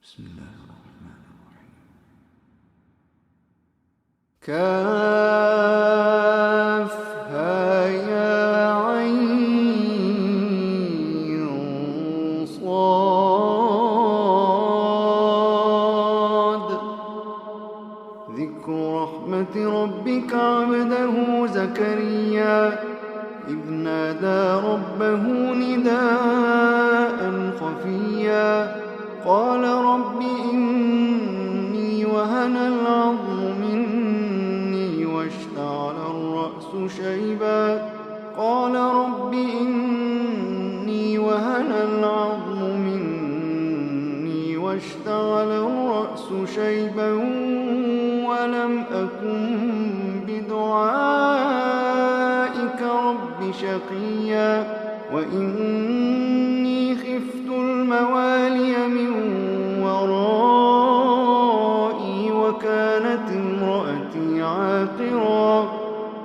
بسم الله الرحمن الرحيم. كافها يا عين صاد ذكر رحمة ربك عبده زكريا إذ نادى ربه نداء خفيا قال رب إني وهن العظم مني واشتعل الرأس شيبا قال رب إني وهن العظم مني واشتعل الرأس شيبا ولم أكن بدعائك رب شقيا وإني خفت الموالي من ورائي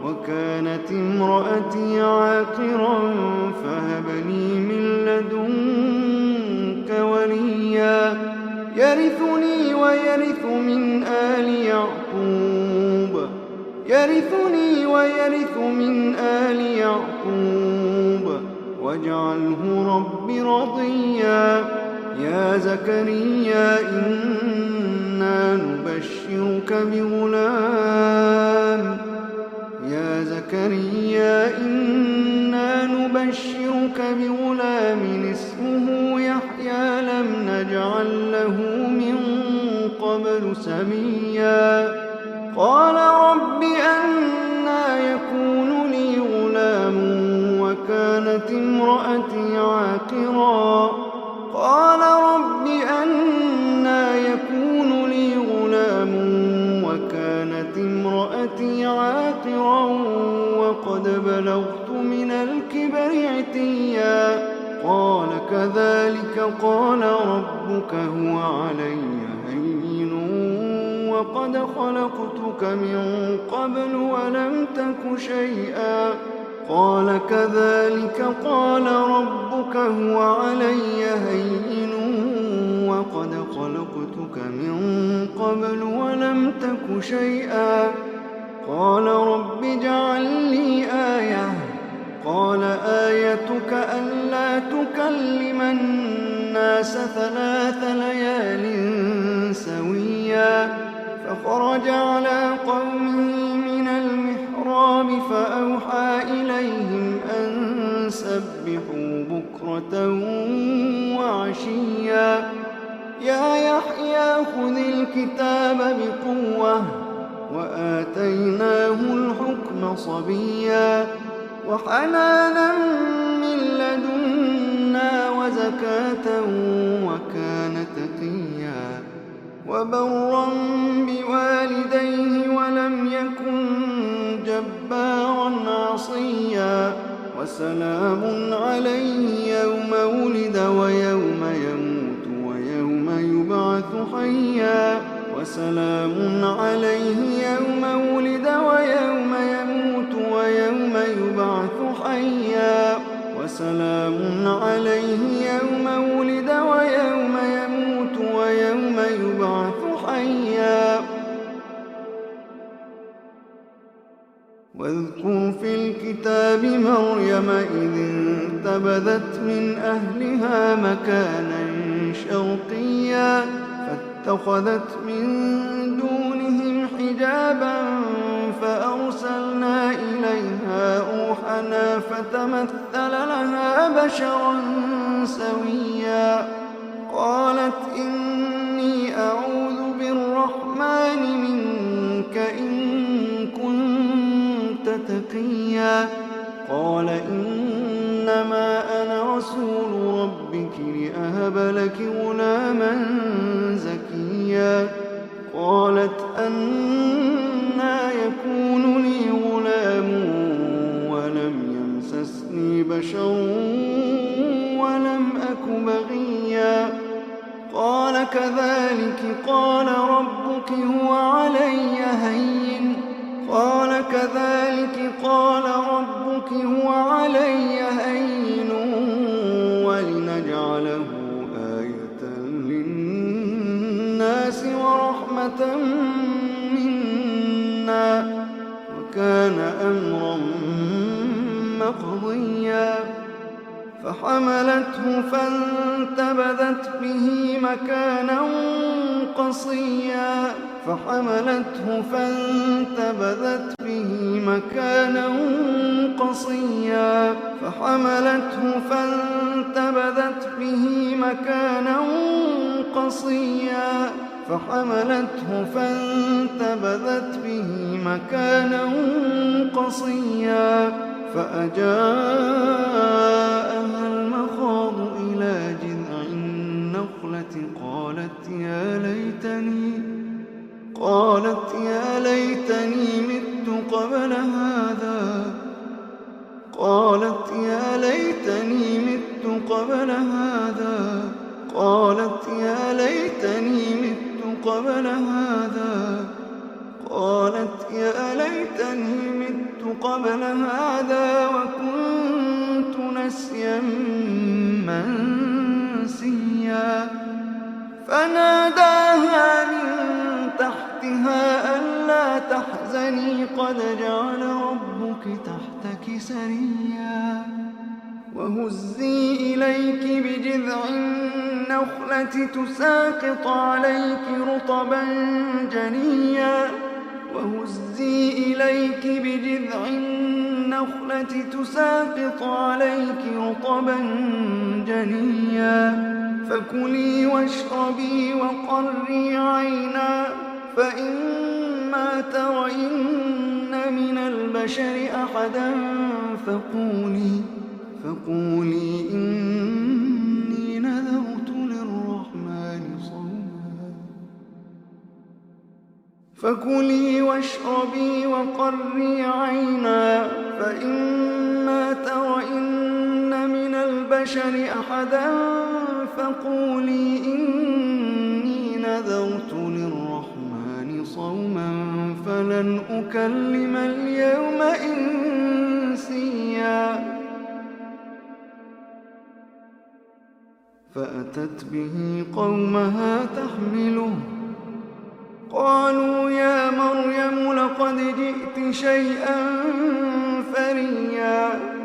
وكانت امرأتي عاقرا فهب لي من لدنك وليا يرثني ويرث من آل يعقوب واجعله رب رضيا يا زكريا إنا نبشرك بغلام اسمه يحيى لم نجعل له من قبل سميا قال رب أنى يكون لي غلام وكانت امرأتي عاقرا قال رب أنى يكون لي غلام وكانت امرأتي عاقرا وقد بلغت من الكبر عتيا قال كذلك قال ربك هو علي هين وقد خلقتك من قبل ولم تك شيئا قال كذلك قال ربك هو علي هين وقد خلقتك من قبل ولم تك شيئا قال رب اجعل لي آية قال آيتك ألا تكلم الناس 3 ليال سويا فخرج على قومه من المحراب فأوحى إليهم أن سبحوا بكرة وعشيا يا يحيى خذ الكتاب بقوة وآتيناه الحكم صبيا وحنانا من لدنا وزكاة وكان تقيا وبرا بوالديه ولم يكن جبارا عصيا وسلام عليه يوم ولد ويوم يموت ويوم يبعث حيا وسلام عليه يوم ولد ويوم يموت ويوم يبعث حيا وسلام عليه يوم ولد ويوم يموت ويوم يبعث حيا واذكر في الكتاب مريم إذ انتبذت من أهلها مكانا شرقيا فاتخذت من دونهم حجابا فأرسلنا إليها روحنا فتمثل لها بشرا سويا قالت إني أعوذ بالرحمن منك إن كنت تقيا قال إنما أنا رسول ربك لأهب لك غلاما زكيا قالت أنى يكون لي غلام ولم يمسسني بشر ولم أك بغيا قال كذلك قال ربك هو علي هين ولنجعله آية رحمة منا وكان أمرا مقضيا فحملته فانتبذت به مكانا قصيا فحملته فانتبذت به مكانا قصيا فأجاءها المخاض إلى جذع النخلة قالت يا ليتني مت قبل هذا قالت يا ليتني مت قبل هذا وكنت نسيا منسيا فناداها من تحتها ألا تحزني قد جعل ربك تحتك سريا وهزي إليك بجذع النخلة تساقط عليك رطبا جنيا فكلي واشربي وقري عينا فإما ترين من البشر أحدا فقولي إني نذرت للرحمن صوما فكلي واشربي وقري عينا فإما ترين من البشر أحدا فقولي إني نذرت للرحمن صوما فلن أكلم اليوم إنسيا فأتت به قومها تحمله قالوا يا مريم لقد جئت شيئا فريا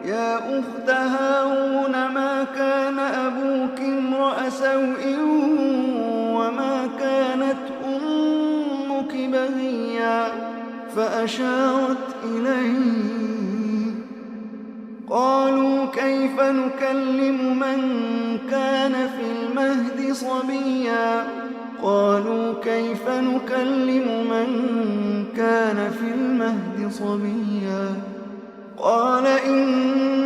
يا أخت هارون ما كان أبوك امرأ سوء وما كانت أمك بغيا فأشارت إليه قالوا كيف نكلم من كان في المهد صبيا قال إني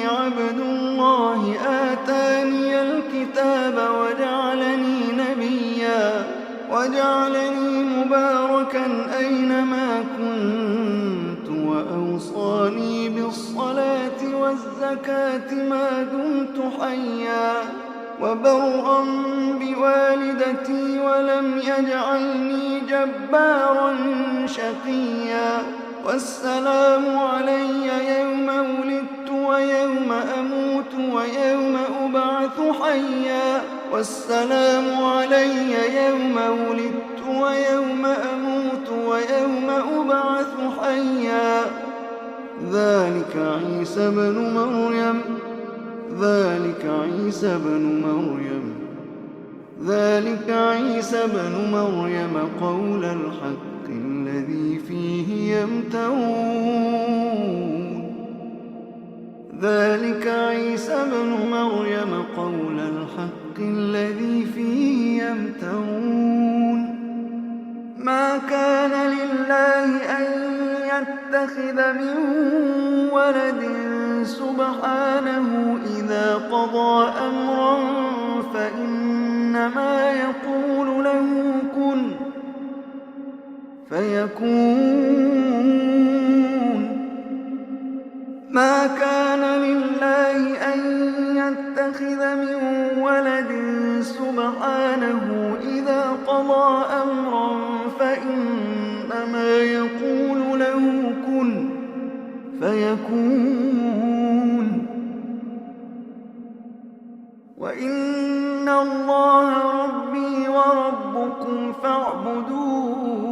عبد الله آتاني الكتاب وجعلني مباركا أينما كنت وأوصاني بالصلاة والزكاة ما دمت حيا وبرا بوالدتي ولم يجعلني جبارا شقيا والسلام علي يوم ولدت ويوم أموت ويوم أبعث حيا ذلك عيسى بن مريم قول الحق الذي فيه يمترون ما كان لله أن يتخذ من ولد سبحانه إذا قضى أمرا فإنما يقول له كن فيكون ما كان لله أن يتخذ من ولد سبحانه إذا قضى أمرا فإنما يقول له كن فيكون وإن الله ربي وربكم فاعبدوه